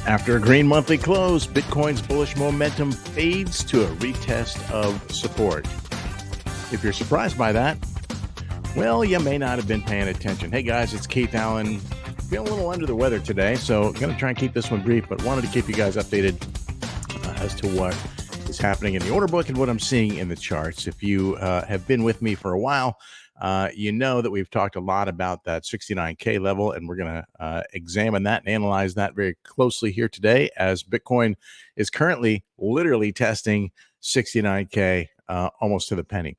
After a green monthly close, Bitcoin's bullish momentum fades to a retest of support. If you're surprised by that, well, you may not have been paying attention. Hey guys, it's Keith Allen. Feeling a little under the weather today, so I'm going to try and keep this one brief, but wanted to keep you guys updated as to what is happening in the order book and what I'm seeing in the charts. If you have been with me for a while, you know that we've talked a lot about that 69K level, and we're going to examine that and analyze that very closely here today, as Bitcoin is currently literally testing 69K almost to the penny.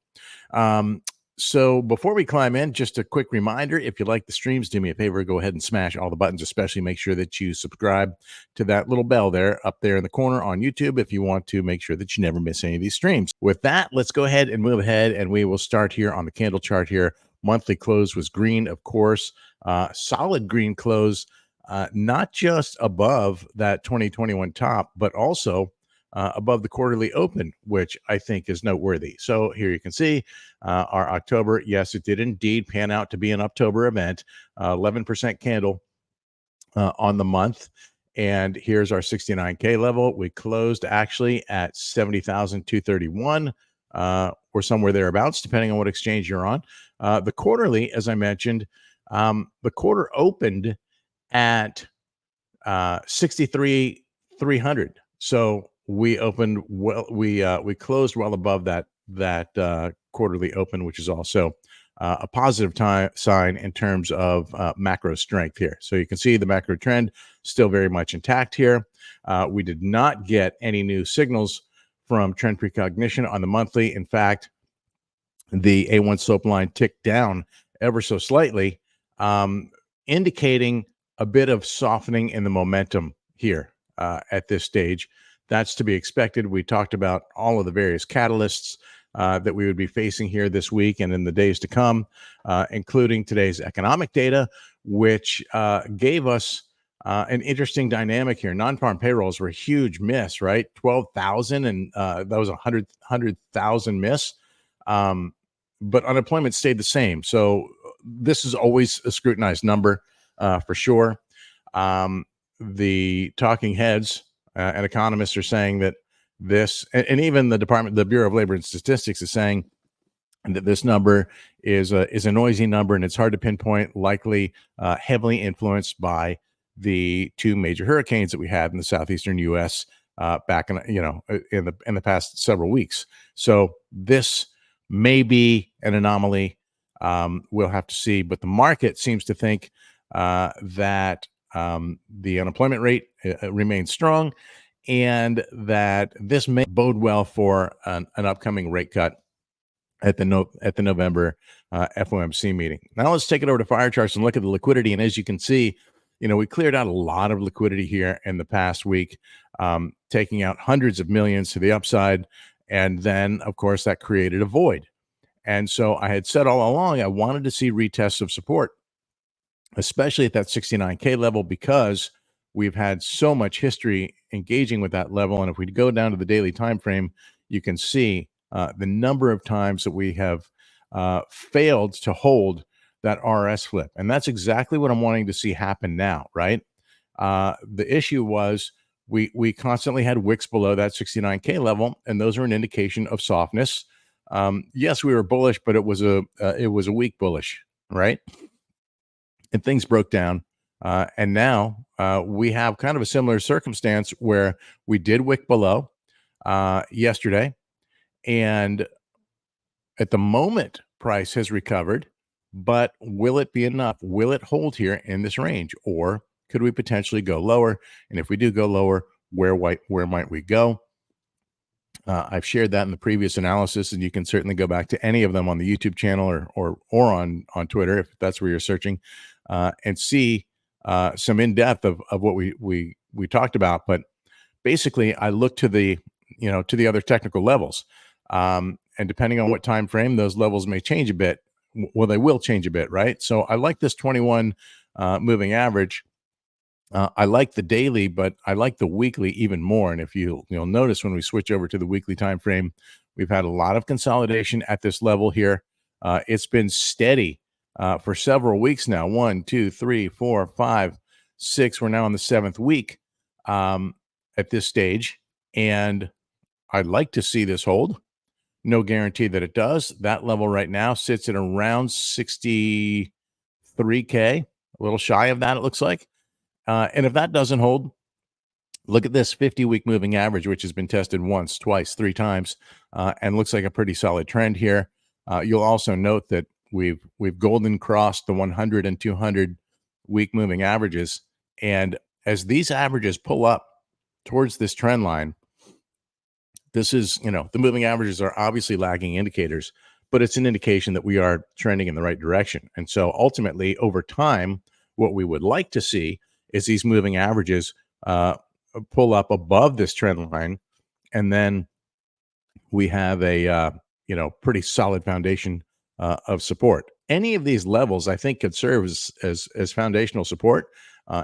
So before we climb in, just a quick reminder, if you like the streams, do me a favor, go ahead and smash all the buttons, especially make sure that you subscribe to that little bell there up there in the corner on YouTube if you want to make sure that you never miss any of these streams. With that, let's go ahead and move ahead, and we will start here on the candle chart here. Monthly close was green, of course, solid green close, not just above that 2021 top, but also above the quarterly open, which I think is noteworthy. So here you can see our October. Yes, it did indeed pan out to be an October event, 11% candle on the month. And here's our 69K level. We closed actually at 70,231 or somewhere thereabouts, depending on what exchange you're on. The quarterly, as I mentioned, the quarter opened at 63,300. So we opened well. We closed well above that quarterly open, which is also a positive sign in terms of macro strength here. So you can see the macro trend still very much intact here. We did not get any new signals from trend precognition on the monthly. In fact, the A1 slope line ticked down ever so slightly, indicating a bit of softening in the momentum here at this stage. That's to be expected. We talked about all of the various catalysts that we would be facing here this week and in the days to come, including today's economic data, which gave us an interesting dynamic here. Non-farm payrolls were a huge miss, right? 12,000, and that was a 100,000 miss. But unemployment stayed the same. So this is always a scrutinized number for sure. The talking heads and economists are saying that this, and even the Bureau of Labor and Statistics is saying that this number is a noisy number, and it's hard to pinpoint, likely heavily influenced by the two major hurricanes that we had in the southeastern U.S. Back in the past several weeks. So this may be an anomaly. We'll have to see, but the market seems to think that the unemployment rate remains strong, and that this may bode well for an upcoming rate cut at the November FOMC meeting. Now let's take it over to fire charts and look at the liquidity. And as you can see, we cleared out a lot of liquidity here in the past week, taking out hundreds of millions to the upside. And then, of course, that created a void. And so I had said all along, I wanted to see retests of support, especially at that 69K level, because we've had so much history engaging with that level. And if we go down to the daily time frame, you can see the number of times that we have failed to hold that RS flip. And that's exactly what I'm wanting to see happen now, right? The issue was we constantly had wicks below that 69K level, and those are an indication of softness. Yes, we were bullish, but it was a weak bullish, right? And things broke down. And now we have kind of a similar circumstance where we did wick below yesterday. And at the moment, price has recovered. But will it be enough? Will it hold here in this range? Or could we potentially go lower? And if we do go lower, where might we go? I've shared that in the previous analysis, and you can certainly go back to any of them on the YouTube channel or on Twitter, if that's where you're searching, and see some in depth of what we talked about. But basically, I look to the other technical levels, and depending on what time frame, those levels may change a bit. Well, they will change a bit, right? So I like this 21 moving average. I like the daily, but I like the weekly even more. And if you'll notice, when we switch over to the weekly time frame, we've had a lot of consolidation at this level here. It's been steady for several weeks now. 1, 2, 3, 4, 5, 6. We're now in the 7th week um, at this stage, and I'd like to see this hold. No guarantee that it does. That level right now sits at around 63K, a little shy of that, it looks like. And if that doesn't hold, look at this 50-week moving average, which has been tested once, twice, three times, and looks like a pretty solid trend here. You'll also note that we've golden crossed the 100 and 200 week moving averages, and as these averages pull up towards this trend line, this is, the moving averages are obviously lagging indicators, but it's an indication that we are trending in the right direction. And so ultimately, over time, what we would like to see is these moving averages pull up above this trend line, and then we have a pretty solid foundation of support. Any of these levels, I think, could serve as foundational support.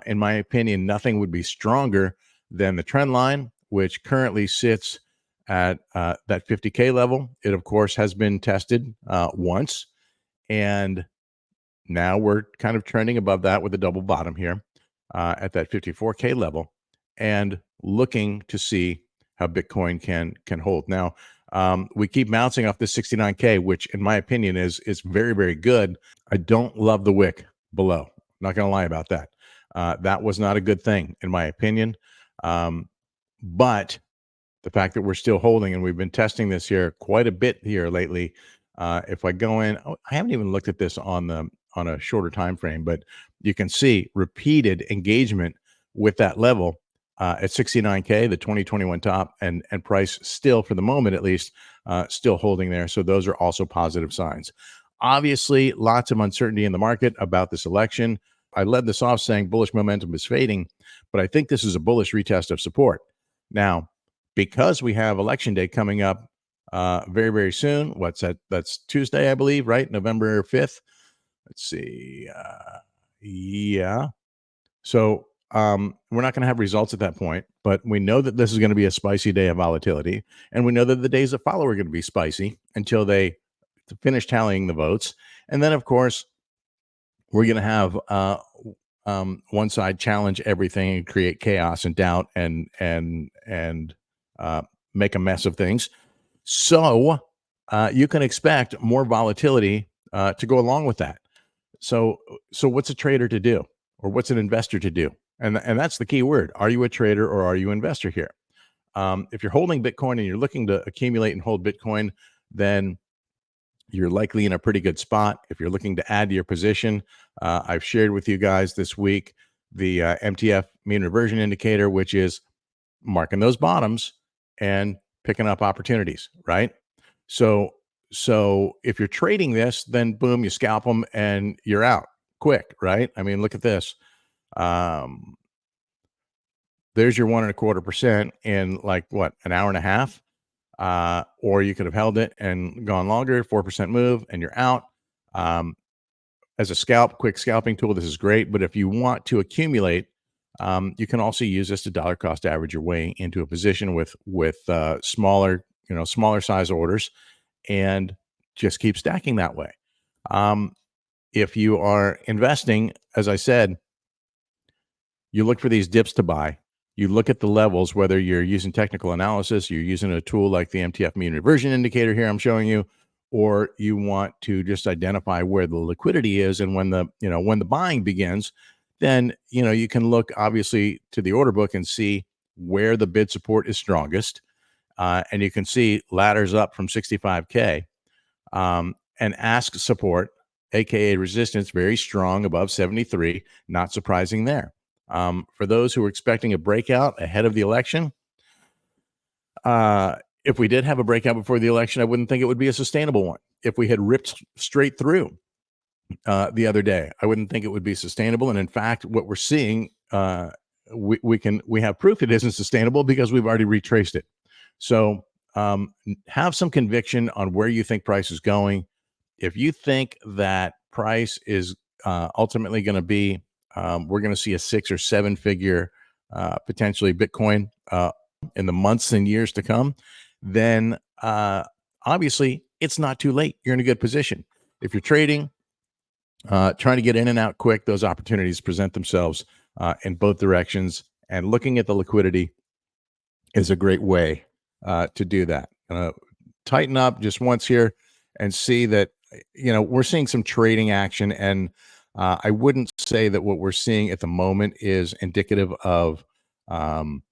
In my opinion, nothing would be stronger than the trend line, which currently sits at that 50K level. It, of course, has been tested once, and now we're kind of trending above that with a double bottom here at that 54K level, and looking to see how Bitcoin can hold. Now, we keep bouncing off this 69K, which in my opinion is very, very good. I don't love the wick below. Not going to lie about that. That was not a good thing in my opinion. But the fact that we're still holding, and we've been testing this here quite a bit here lately. If I go in, I haven't even looked at this on a shorter time frame, but you can see repeated engagement with that level at 69K, the 2021 top, and price still, for the moment at least, still holding there. So those are also positive signs. Obviously, lots of uncertainty in the market about this election. I led this off saying bullish momentum is fading, but I think this is a bullish retest of support. Now, because we have election day coming up very, very soon. What's that? That's Tuesday, I believe, right? November 5th. Let's see. Yeah. So we're not going to have results at that point, but we know that this is going to be a spicy day of volatility. And we know that the days that follow are going to be spicy until they finish tallying the votes. And then, of course, we're going to have one side challenge everything and create chaos and doubt and make a mess of things. So you can expect more volatility to go along with that. So what's a trader to do, or what's an investor to do? And that's the key word. Are you a trader or are you an investor here? If you're holding Bitcoin and you're looking to accumulate and hold Bitcoin, then you're likely in a pretty good spot. If you're looking to add to your position, I've shared with you guys this week the MTF mean reversion indicator, which is marking those bottoms and picking up opportunities, right? So if you're trading this, then boom, you scalp them and you're out quick, right? I mean, look at this. There's your 1.25% in like what, an hour and a half. Or you could have held it and gone longer, 4% move, and you're out. As a quick scalping tool, this is great. But if you want to accumulate, you can also use this to dollar cost average your way into a position with smaller size orders, and just keep stacking that way. If you are investing, as I said, you look for these dips to buy. You look at the levels, whether you're using technical analysis, you're using a tool like the MTF mean reversion indicator here I'm showing you, or you want to just identify where the liquidity is, and when the buying begins, then you can look obviously to the order book and see where the bid support is strongest, and you can see ladders up from 65K, and ask support, aka resistance, very strong above 73. Not surprising there. For those who are expecting a breakout ahead of the election, if we did have a breakout before the election, I wouldn't think it would be a sustainable one. If we had ripped straight through the other day, I wouldn't think it would be sustainable. And in fact, what we're seeing, we have proof it isn't sustainable because we've already retraced it. So have some conviction on where you think price is going. If you think that price is ultimately going to be, we're going to see a 6 or 7 figure, potentially Bitcoin in the months and years to come, then obviously it's not too late. You're in a good position. If you're trading, trying to get in and out quick, those opportunities present themselves in both directions. And looking at the liquidity is a great way to do that. Tighten up just once here and see that, we're seeing some trading action. And I wouldn't say that what we're seeing at the moment is indicative of um,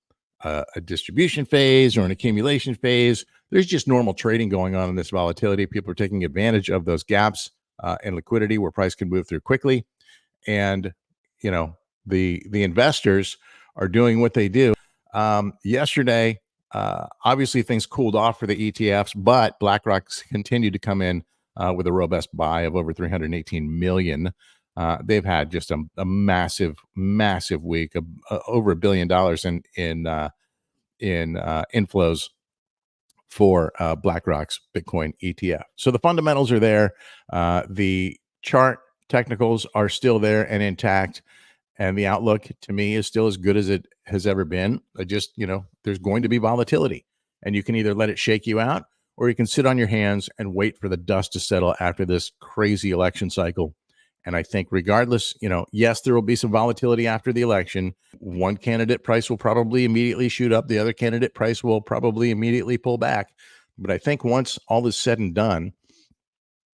a distribution phase or an accumulation phase. There's just normal trading going on in this volatility. People are taking advantage of those gaps in liquidity where price can move through quickly. And, you know, the investors are doing what they do. Yesterday, obviously things cooled off for the ETFs, but BlackRock's continued to come in with a robust buy of over 318 million. They've had just a massive, massive week of over $1 billion in inflows for BlackRock's Bitcoin ETF. So the fundamentals are there. The chart technicals are still there and intact. And the outlook to me is still as good as it has ever been. There's going to be volatility, and you can either let it shake you out or you can sit on your hands and wait for the dust to settle after this crazy election cycle. And I think regardless, yes, there will be some volatility after the election. One candidate price will probably immediately shoot up. The other candidate price will probably immediately pull back. But I think once all is said and done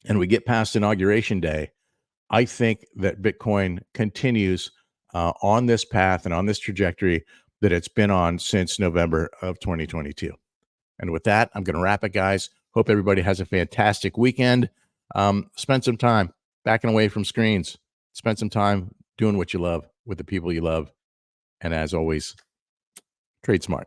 and we get past Inauguration Day, I think that Bitcoin continues on this path and on this trajectory that it's been on since November of 2022. And with that, I'm going to wrap it, guys. Hope everybody has a fantastic weekend. Spend some time backing away from screens. Spend some time doing what you love with the people you love. And as always, trade smart.